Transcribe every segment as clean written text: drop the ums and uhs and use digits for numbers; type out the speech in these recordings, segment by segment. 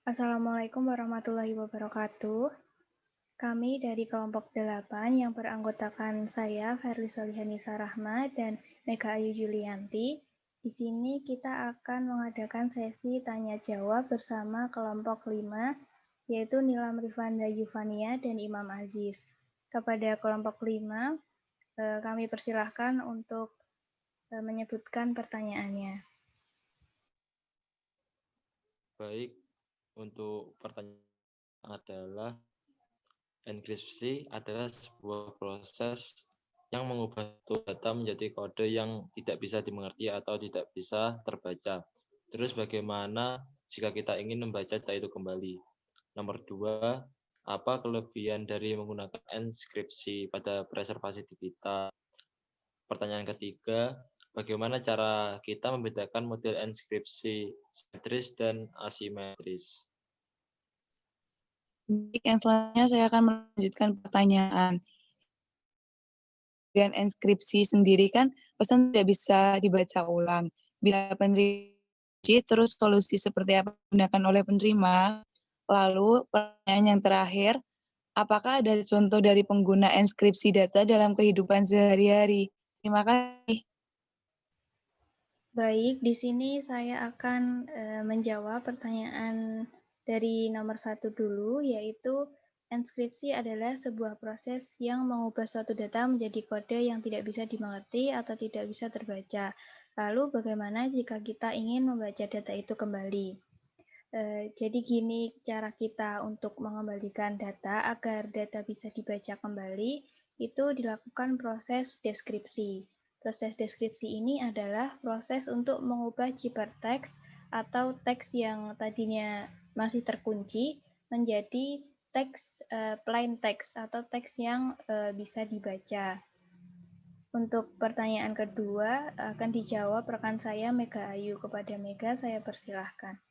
Assalamualaikum warahmatullahi wabarakatuh. Kami dari kelompok 8 yang beranggotakan saya, Ferly Solihanisa Rahma, dan Mega Ayu Julianti. Di sini kita akan mengadakan sesi tanya-jawab bersama kelompok 5, yaitu Nilam Rifanda Yuvania dan Imam Aziz. Kepada kelompok 5, kami persilahkan untuk menyebutkan pertanyaannya. Baik, untuk pertanyaan adalah enkripsi adalah sebuah proses yang mengubah suatu data menjadi kode yang tidak bisa dimengerti atau tidak bisa terbaca. Terus bagaimana jika kita ingin membaca data itu kembali? Nomor 2, apa kelebihan dari menggunakan enkripsi pada preservasi digital? Pertanyaan ketiga, bagaimana cara kita membedakan model enkripsi simetris dan asimetris? Baik, yang selanjutnya saya akan melanjutkan pertanyaan. Dan enkripsi sendiri kan pesan tidak bisa dibaca ulang. Bila penerima terus solusi seperti apa digunakan oleh penerima. Lalu pertanyaan yang terakhir, apakah ada contoh dari pengguna enkripsi data dalam kehidupan sehari-hari? Terima kasih. Baik, di sini saya akan menjawab pertanyaan dari nomor 1 dulu, yaitu enkripsi adalah sebuah proses yang mengubah suatu data menjadi kode yang tidak bisa dimengerti atau tidak bisa terbaca. Lalu bagaimana jika kita ingin membaca data itu kembali? Jadi gini cara kita untuk mengembalikan data agar data bisa dibaca kembali, itu dilakukan proses deskripsi. Proses deskripsi ini adalah proses untuk mengubah ciphertext atau teks yang tadinya masih terkunci menjadi teks plain text atau teks yang bisa dibaca. Untuk pertanyaan kedua akan dijawab rekan saya Mega Ayu. Kepada Mega saya persilahkan.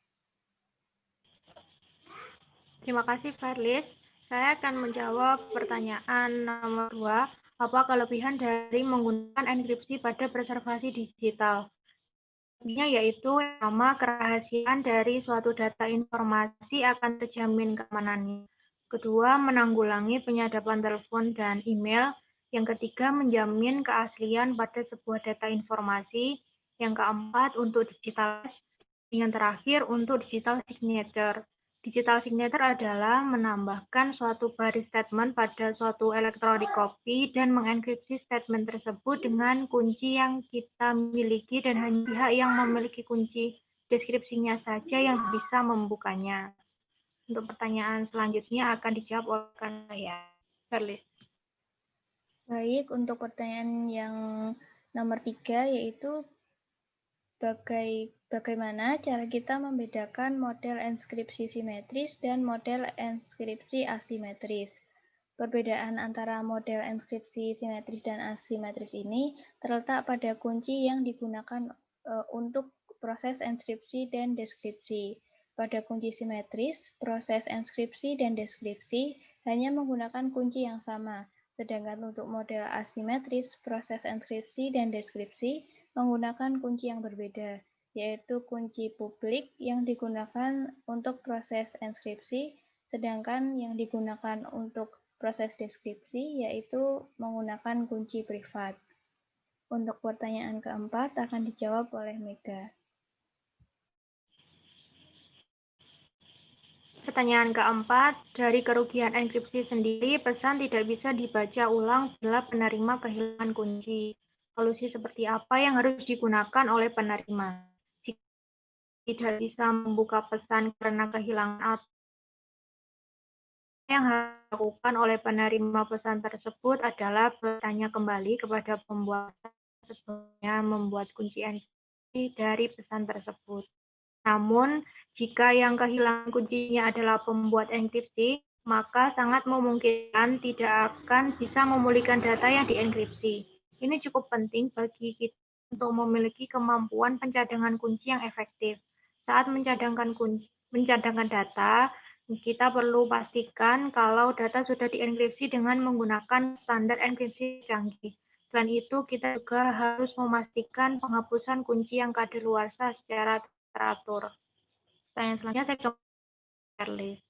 Terima kasih, Ferlis. Saya akan menjawab pertanyaan nomor 2. Apa kelebihan dari menggunakan enkripsi pada preservasi digital? Kelebihannya yaitu yang pertama, kerahasiaan dari suatu data informasi akan terjamin keamanannya. Kedua, menanggulangi penyadapan telepon dan email. Yang ketiga, menjamin keaslian pada sebuah data informasi. Yang keempat, untuk digital. Yang terakhir, untuk digital signature. Digital signature adalah menambahkan suatu baris statement pada suatu elektronik copy dan mengenkripsi statement tersebut dengan kunci yang kita miliki dan hanya pihak yang memiliki kunci deskripsinya saja yang bisa membukanya. Untuk pertanyaan selanjutnya akan dijawab oleh saya. Ferlis. Baik, untuk pertanyaan yang nomor 3 yaitu bagaimana cara kita membedakan model enkripsi simetris dan model enkripsi asimetris. Perbedaan antara model enkripsi simetris dan asimetris ini terletak pada kunci yang digunakan untuk proses enkripsi dan deskripsi. Pada kunci simetris, proses enkripsi dan deskripsi hanya menggunakan kunci yang sama, sedangkan untuk model asimetris, proses enkripsi dan deskripsi menggunakan kunci yang berbeda, yaitu kunci publik yang digunakan untuk proses enkripsi, sedangkan yang digunakan untuk proses deskripsi yaitu menggunakan kunci privat. Untuk pertanyaan keempat akan dijawab oleh Mega. Pertanyaan keempat, dari kerugian enkripsi sendiri, pesan tidak bisa dibaca ulang bila penerima kehilangan kunci. Solusi seperti apa yang harus digunakan oleh penerima? Jika tidak bisa membuka pesan karena kehilangan atau yang harus dilakukan oleh penerima pesan tersebut adalah bertanya kembali kepada pembuat sebelumnya membuat kunci enkripsi dari pesan tersebut. Namun, jika yang kehilangan kuncinya adalah pembuat enkripsi, maka sangat memungkinkan tidak akan bisa memulihkan data yang dienkripsi. Ini cukup penting bagi kita untuk memiliki kemampuan pencadangan kunci yang efektif. Saat mencadangkan data, kita perlu pastikan kalau data sudah dienkripsi dengan menggunakan standar enkripsi canggih. Selain itu, kita juga harus memastikan penghapusan kunci yang kadaluarsa secara teratur. Pertanyaan selanjutnya saya Ferlis.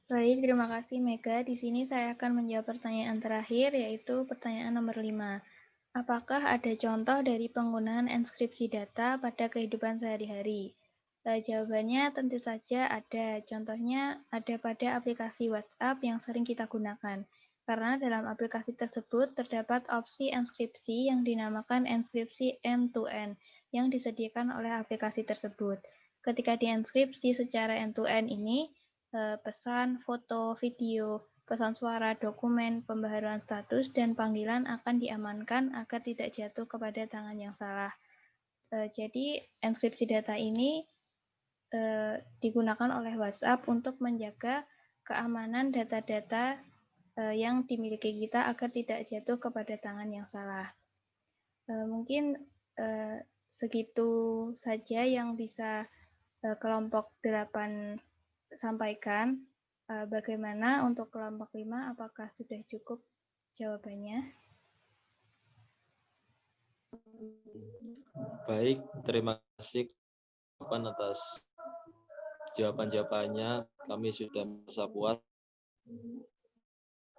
Baik, terima kasih Mega. Di sini saya akan menjawab pertanyaan terakhir, yaitu pertanyaan nomor 5. Apakah ada contoh dari penggunaan enskripsi data pada kehidupan sehari-hari? Jawabannya tentu saja ada. Contohnya ada pada aplikasi WhatsApp yang sering kita gunakan. Karena dalam aplikasi tersebut terdapat opsi enskripsi yang dinamakan enskripsi end-to-end yang disediakan oleh aplikasi tersebut. Ketika dienskripsi secara end-to-end ini, pesan, foto, video, pesan suara, dokumen, pembaharuan status, dan panggilan akan diamankan agar tidak jatuh kepada tangan yang salah. Jadi, enskripsi data ini digunakan oleh WhatsApp untuk menjaga keamanan data-data yang dimiliki kita agar tidak jatuh kepada tangan yang salah. Mungkin segitu saja yang bisa kelompok 8 sampaikan. Bagaimana untuk kelompok 5? Apakah sudah cukup jawabannya? Baik, terima kasih atas jawaban-jawabannya. Kami sudah merasa puas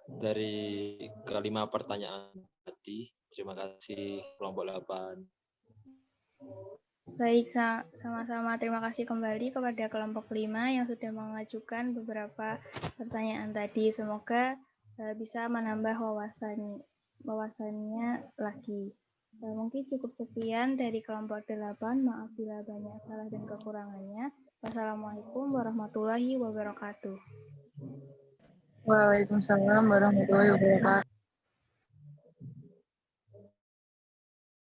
dari kelima pertanyaan tadi. Terima kasih kelompok 8. Baik, sama-sama terima kasih kembali kepada kelompok 5 yang sudah mengajukan beberapa pertanyaan tadi. Semoga bisa menambah wawasannya lagi. Mungkin cukup sekian dari kelompok 8. Maaf bila banyak salah dan kekurangannya. Wassalamualaikum warahmatullahi wabarakatuh. Waalaikumsalam warahmatullahi wabarakatuh.